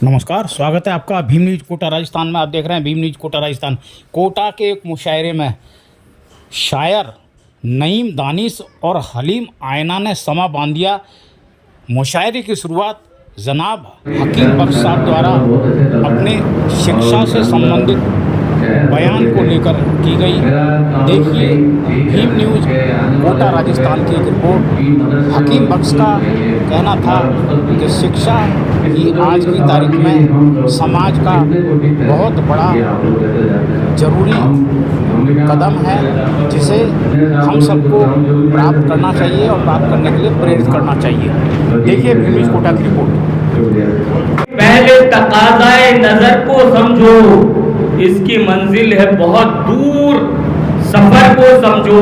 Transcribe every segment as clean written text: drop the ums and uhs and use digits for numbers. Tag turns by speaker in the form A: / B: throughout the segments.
A: नमस्कार, स्वागत है आपका भीम न्यूज़ कोटा राजस्थान में। आप देख रहे हैं भीम न्यूज़ कोटा राजस्थान। कोटा के एक मुशायरे में शायर नईम दानिश और हलीम आयना ने समा बांध दिया। मुशायरे की शुरुआत जनाब हकीम बख्श साहब द्वारा अपने शिक्षा से संबंधित बयान को लेकर की गई। देखिए भीम न्यूज़ कोटा राजस्थान की एक रिपोर्ट। हकीम बख्श का कहना था कि शिक्षा ही आज की तारीख में समाज का बहुत बड़ा जरूरी कदम है, जिसे हम सबको प्राप्त करना चाहिए और प्राप्त करने के लिए प्रेरित करना चाहिए। देखिए भीम न्यूज़ कोटा की रिपोर्ट।
B: पहले तकाज़ाए नजर को समझो, इसकी मंजिल है बहुत दूर, सफर को समझो,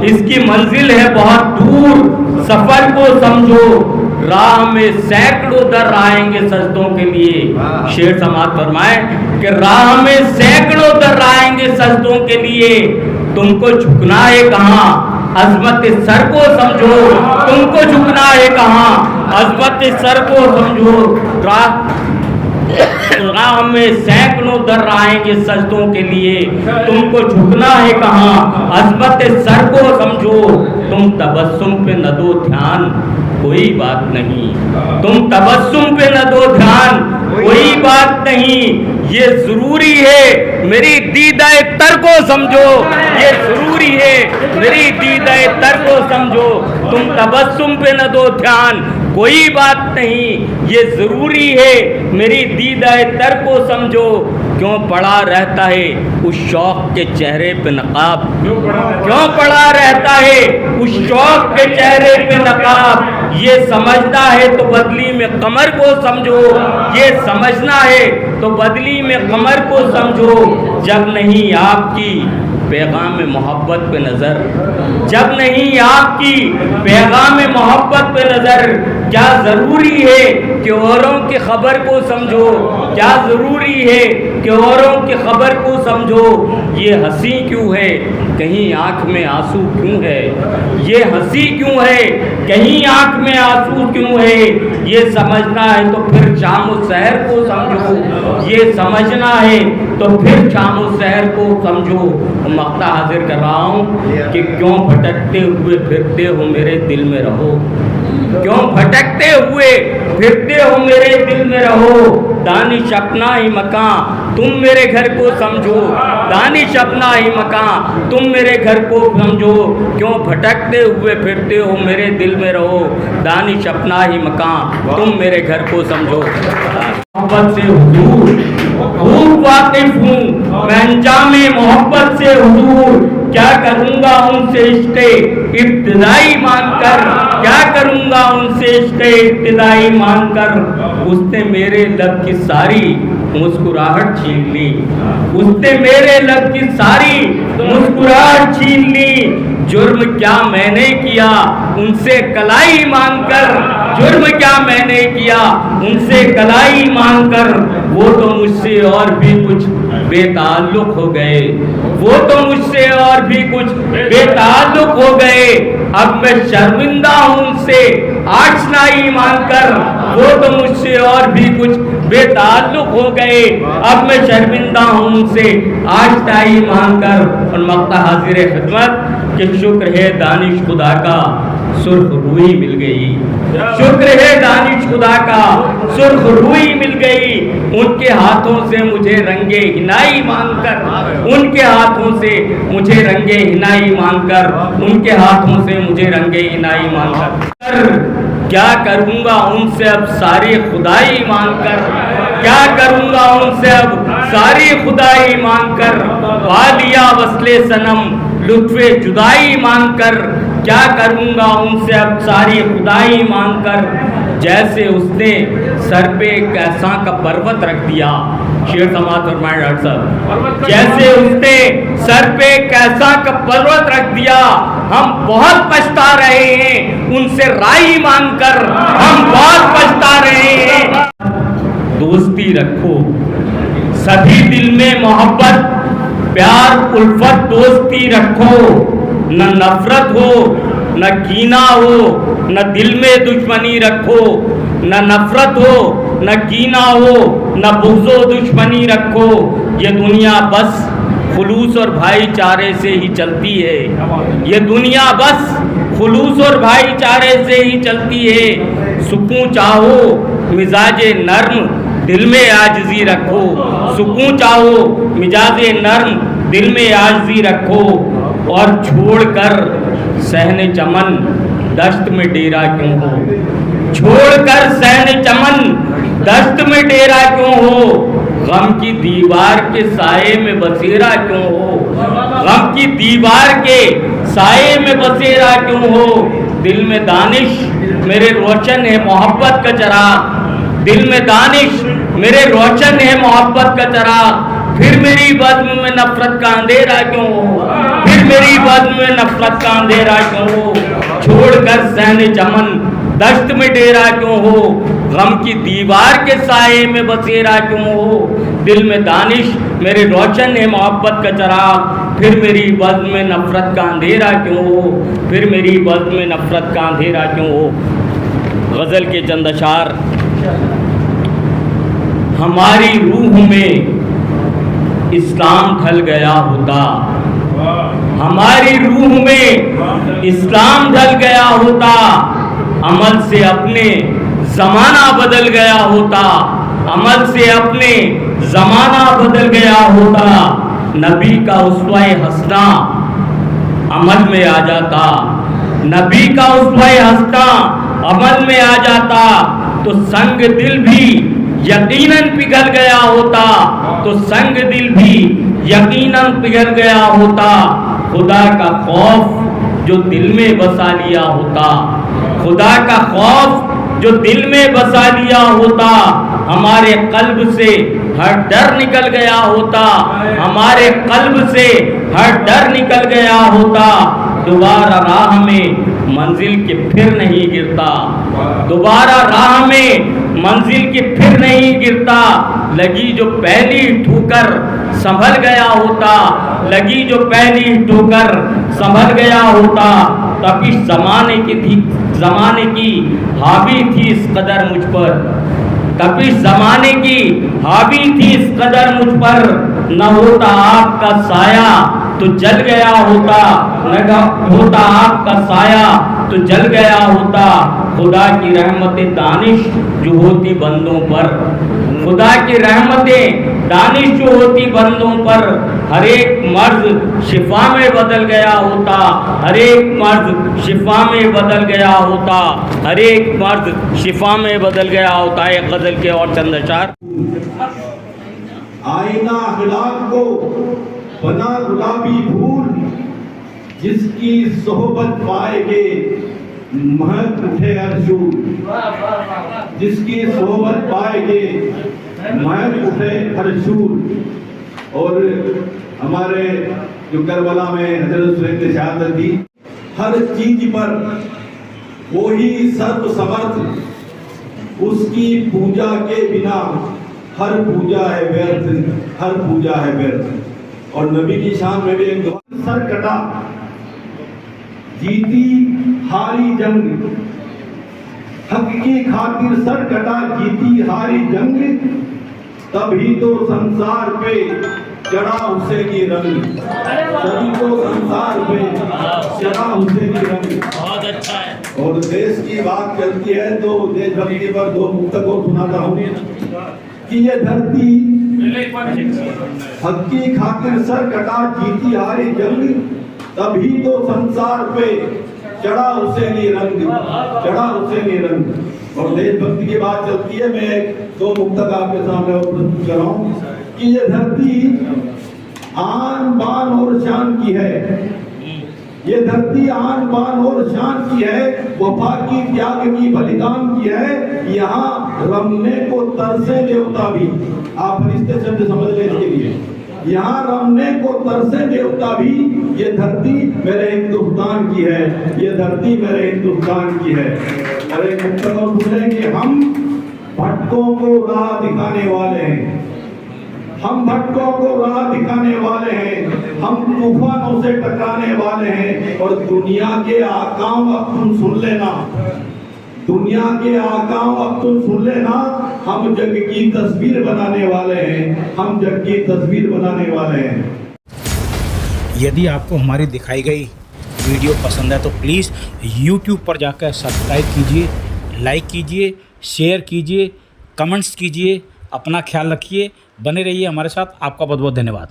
B: इसकी मंजिल है बहुत दूर, सफर को समझो। राह में सैकड़ों दर आएंगे सजदों के लिए। शेर समाज फरमाए कि राह में सैकड़ों दर आएंगे सजदों के लिए। तुमको झुकना है कहाँ, अजमत सर को समझो। तुमको झुकना है कहाँ, अजमत सर को समझो। राह में सैकड़ों दर आएंगे सजदों के लिए। तुमको झुकना है कहाँ, अजमत सर को समझो। तुम तबस्सुम पे न दो ध्यान, कोई बात नहीं। तुम तबस्सुम पे न दो ध्यान, कोई बात नहीं। ये जरूरी है मेरी दीदाए तर को समझो। ये जरूरी है मेरी दीदाए तर को समझो। तुम तबस्सुम पे न दो ध्यान, कोई बात नहीं। ये जरूरी है मेरी दीदाए तर को समझो। क्यों पड़ा रहता है उस शौक के चेहरे पे नकाब, क्यों पड़ा रहता है उस शौक के चेहरे पे नकाब। ये समझना है तो बदली में कमर को समझो। ये समझना है तो बदली में कमर को समझो। जब नहीं आपकी पैगाम मोहब्बत पे नज़र, जब नहीं आपकी पैगाम मोहब्बत पे नज़र। क्या ज़रूरी है कि औरों की खबर को समझो, क्या ज़रूरी है कि औरों की खबर को समझो। ये हंसी क्यों है, कहीं आँख में आंसू क्यों है। ये हंसी क्यों है, कहीं आँख में आंसू क्यों है। ये समझना है तो फिर शाम और सहर को समझो। ये समझना है तो फिर शाम और सहर को समझो। मक्ता हाजिर कर रहा हूँ कि क्यों भटकते हुए फिरते हो मेरे दिल में रहो। क्यों भटकते हुए फिरते हो मेरे दिल में रहो। दानिश अपना ही मकान, तुम मेरे घर को समझो। दानिश अपना ही मकान, तुम मेरे घर को समझो। क्यों भटकते हुए फिरते हो मेरे दिल में रहो। दानिश अपना ही मकान, तुम मेरे घर को समझो। मोहब्बत से हुजूर खूब वाकिफ हूँ मैं, अंजामे मोहब्बत से हुजूर। क्या करूँगा उनसे इश्क़े इब्तिदाई मानकर, क्या करूँगा उनसे इश्क़े इब्तिदाई मानकर। उसने मेरे लब की सारी मुस्कुराहट छीन ली, उसने मेरे लब की सारी मुस्कुराहट छीन ली। जुर्म क्या मैंने किया उनसे कलाई मांगकर, जुर्म क्या मैंने किया उनसे कलाई मांगकर। वो तो मुझसे और भी कुछ बेताल्लुक हो गए, वो तो मुझसे और भी कुछ बेताल्लुक हो गए। अब मैं शर्मिंदा हूँ उनसे आशनाई मांगकर। वो तो मुझसे और भी कुछ बेताल्लुक हो गए। अब मैं शर्मिंदा हूँ उनसे आशनाई मांगकर। और मक्ता हाजिर खिदमत कि शुक्र है दानिश खुदा का सुर्ख रूई मिल गई। शुक्र है दानिश खुदा का सुर्ख रूई मिल गई। उनके हाथों से मुझे रंगे हिनाई मांगकर, उनके हाथों से मुझे रंगे हिनाई मांगकर, उनके हाथों से मुझे रंगे हिनाई मांगकर। क्या करूँगा उनसे अब सारी खुदाई मांगकर, क्या करूँगा उनसे अब सारी खुदाई मांगकर। पा लिया वस्ले सनम लुत्फ़े जुदाई मांगकर। क्या करूँगा उनसे अब सारी खुदाई मांगकर। जैसे उसने सर पे कैसा का पर्वत रख दिया। शेर समाज फरमाए डॉक्टर साहब, जैसे उसने सर पे कैसा का पर्वत रख दिया। हम बहुत पछता रहे हैं उनसे राई मांगकर, हम बहुत पछता रहे हैं। दोस्ती रखो सभी दिल में मोहब्बत, प्यार उल्फत दोस्ती रखो। न नफरत हो न कीना हो, न दिल में दुश्मनी रखो। न नफरत हो न कीना हो, न बुग़्ज़ो दुश्मनी रखो। ये दुनिया बस खुलूस और भाईचारे से ही चलती है। ये दुनिया बस खुलूस और भाईचारे से ही चलती है। सुकून चाहो मिजाजे नर्म, दिल में आजिज़ी रखो। सुकून चाहो मिजाजे नर्म, दिल में आजिज़ी रखो। और छोड़कर सहने चमन, दश्त में डेरा क्यों हो। छोड़कर सहने चमन, दश्त में डेरा क्यों हो। गम की दीवार के साए में बसेरा क्यों हो। गम की दीवार के साए में बसेरा क्यों हो। दिल में दानिश मेरे रोशन है मोहब्बत का चराग। दिल में दानिश मेरे रोशन है मोहब्बत का चराग। फिर मेरी बज़्म में नफरत का अंधेरा क्यों हो। फिर मेरी बज़्म में नफरत का अंधेरा क्यों हो। छोड़कर सहने चमन, दश्त में डेरा क्यों हो। गम की दीवार के साए में बसेरा क्यों हो। दिल में दानिश मेरे रोशन है मोहब्बत का चराग। फिर मेरी बज़्म में नफरत का अंधेरा क्यों हो। फिर मेरी बज़्म में नफरत का अंधेरा क्यों हो। गज़ल के चंद अशार। हमारी रूह में इस्लाम ढल गया होता। हमारी रूह में इस्लाम ढल गया होता। अमल से अपने ज़माना बदल गया होता। अमल से अपने ज़माना बदल गया होता। नबी का उस्वा-ए हसना अमल में आ जाता। नबी का उस्वा-ए हसना अमल में आ जाता। तो संग दिल भी यकीनन पिघल गया होता। तो संग दिल भी यकीनन पिघल गया होता। खुदा का खौफ जो दिल में बसा लिया होता। खुदा का खौफ जो दिल में बसा लिया होता। हमारे कल्ब से हर डर निकल गया होता। हमारे कल्ब से हर डर निकल गया होता। दोबारा राह में मंजिल के फिर नहीं गिरता। दोबारा राह में मंजिल के फिर नहीं गिरता। लगी जो पहली ठोकर संभल गया होता। लगी जो पहली ठोकर संभल गया होता। तब इस ज़माने की हावी थी इस कदर मुझ पर। तब इस ज़माने की हावी थी इस कदर मुझ पर। न होता आपका साया तो जल गया होता। न होता आपका साया तो जल गया होता। खुदा की रहमतें दानिश जो होती बंदों पर। खुदा की रहमतें दानिश जो होती बंदों पर। हर एक मर्ज शिफा में बदल गया होता। हर एक मर्ज शिफा में बदल गया होता। हर एक मर्ज शिफा में बदल गया होता। एक गज़ल के और चंद अशार।
C: आईना अखलाक को बना गुलाबी फूल, जिसकी सोहबत पाएगे महक उठे अर्शूल। जिसकी सोहबत पाएगे महक उठे अर्शूल। और हमारे जो करबला में हज़रत हुसैन ने शहादत दी, हर चीज पर वही सर्व समर्थ, उसकी पूजा के बिना हर पूजा है व्यर्थ। हर पूजा है व्यर्थ। और नबी की शान में भी एक दुआ, सर कटा जीती हारी जंग, हक की खातिर सर कटा जीती हारी जंग, तभी तो संसार पे चढ़ा हुसैनी रंग। तभी तो संसार पे चढ़ा हुसैनी रंग।
B: बहुत अच्छा है।
C: और देश की बात चलती है तो देशभक्ति पर दो मुक्तक को सुनाता हूँ कि ये धरती हक की खातिर सर कटा जीती हारी जंग, तभी तो संसार पे चढ़ा हुसैनी रंग। चढ़ा हुसैनी रंग। और देशभक्ति की बात चलती है, मैं दो मुक्तक आपके सामने प्रस्तुत कर रहा हूँ कि ये धरती आन बान और शान की है। ये धरती आन बान और शान की है, वफा की त्याग की बलिदान की है। यहाँ रमने को तरसे देवता भी, आप फरिश्ते शब्द समझ लें इसके लिए, यहाँ रमने को तरसे देवता भी। ये धरती मेरे हिंदुस्तान की है। ये धरती मेरे हिंदुस्तान की है। और एक मुक्तक और बोले कि हम भटकों को राह दिखाने वाले हैं। हम भटकों को राह दिखाने वाले हैं। हम तूफानों से टकराने वाले हैं। और दुनिया के आकाम अब तुम सुन लेना, दुनिया के आकाओं, अब तो सुन लेना, हम जग की तस्वीर बनाने वाले हैं, हम जग की तस्वीर बनाने वाले हैं।
A: यदि आपको हमारी दिखाई गई वीडियो पसंद है तो प्लीज़ YouTube पर जाकर सब्सक्राइब कीजिए, लाइक कीजिए, शेयर कीजिए, कमेंट्स कीजिए। अपना ख्याल रखिए, बने रहिए हमारे साथ। आपका बहुत बहुत धन्यवाद।